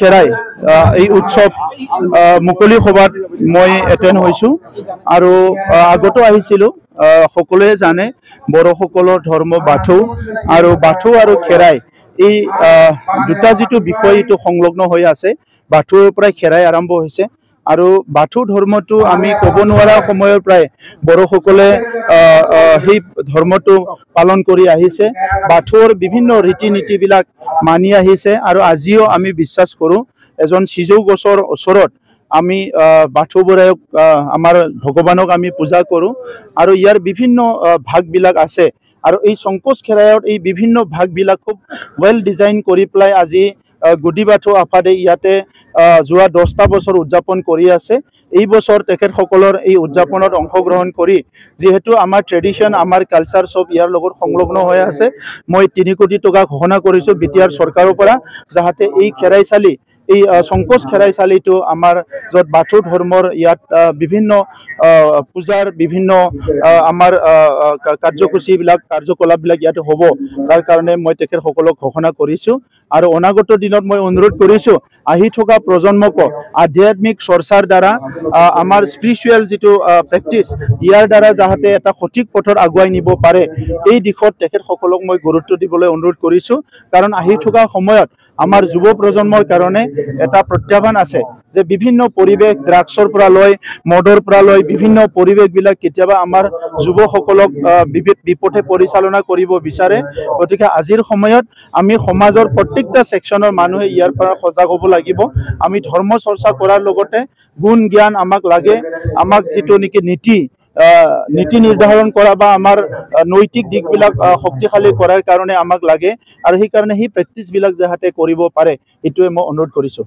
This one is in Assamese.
খেৰাই এই উৎসৱ মুকলি সভাত মই এটেণ্ড হৈছোঁ আৰু আগতো আহিছিলোঁ। সকলোৱে জানে বড়োসকলৰ ধৰ্ম বাথৌ আৰু খেৰাই এই দুটা যিটো বিষয় এইটো সংলগ্ন হৈ আছে। বাথৌৰ পৰাই খেৰাই আৰম্ভ হৈছে আৰু বাথৌ ধৰ্মটো আমি ক'ব নোৱাৰা সময়ৰ পৰাই বড়োসকলে সেই ধৰ্মটো পালন কৰি আহিছে। বাথৌৰ বিভিন্ন ৰীতি নীতিবিলাক মানি আহিছে আৰু আজিও আমি বিশ্বাস কৰোঁ এজন সিজৌ গছৰ ওচৰত আমি বাথৌ বৰায়ক আমাৰ ভগৱানক আমি পূজা কৰোঁ আৰু ইয়াৰ বিভিন্ন ভাগবিলাক আছে আৰু এই সংকোচ খেৰাইৰ এই বিভিন্ন ভাগবিলাক খুব ৱেল ডিজাইন কৰি পেলাই আজি গুডি বাথৌ আফাদে ইয়াতে যোৱা 10টা বছৰ উদযাপন কৰি আছে। এই বছৰ তেখেতসকলৰ এই উদযাপনত অংশগ্ৰহণ কৰি যেহেতু আমাৰ ট্ৰেডিশ্যন আমাৰ কালচাৰ সব ইয়াৰ লগত সংলগ্ন হৈ আছে, মই 3 কোটি টকা ঘোষণা কৰিছোঁ বিটিআৰ চৰকাৰৰ পৰা যাতে এই খেৰাইচালি এই সংকোচ খেৰাইচালিটো আমাৰ য'ত বাথৌ ধৰ্মৰ ইয়াত বিভিন্ন পূজাৰ বিভিন্ন আমাৰ কাৰ্যকলাপবিলাক ইয়াতে হ'ব। তাৰ কাৰণে মই তেখেতসকলক ঘোষণা কৰিছোঁ আৰু অনাগত দিনত মই অনুৰোধ কৰিছোঁ আহি থকা প্ৰজন্মক আধ্যাত্মিক চৰ্চাৰ দ্বাৰা আমাৰ স্পিৰিচুৱেল যিটো প্ৰেক্টিছ ইয়াৰ দ্বাৰা যাতে এটা সঠিক পথত আগুৱাই নিব পাৰে এই দিশত তেখেতসকলক মই গুৰুত্ব দিবলৈ অনুৰোধ কৰিছোঁ। কাৰণ আহি থকা সময়ত আমাৰ যুৱ প্ৰজন্মৰ কাৰণে এটা প্ৰত্যাহ্বান আছে যে বিভিন্ন পৰিৱেশ ড্ৰাগছৰ পৰা লৈ মদৰ পৰা লৈ বিভিন্ন পৰিৱেশবিলাক কেতিয়াবা আমাৰ যুৱসকলক বিপথে পৰিচালনা কৰিব বিচাৰে। গতিকে আজিৰ সময়ত আমি সমাজৰ প্ৰত্যেকটা ছেকশ্যনৰ মানুহে ইয়াৰ পৰা সজাগ হ'ব লাগিব। আমি ধৰ্ম চৰ্চা কৰাৰ লগতে গুণ জ্ঞান আমাক লাগে, আমাক যিটো নেকি নীতি নিৰ্ধাৰণ কৰা বা আমাৰ নৈতিক দিশবিলাক শক্তিশালী কৰাৰ কাৰণে আমাক লাগে আৰু সেইকাৰণে সেই প্ৰেক্টিছবিলাক যাতে কৰিব পাৰে এইটোৱে মই অনুৰোধ কৰিছোঁ।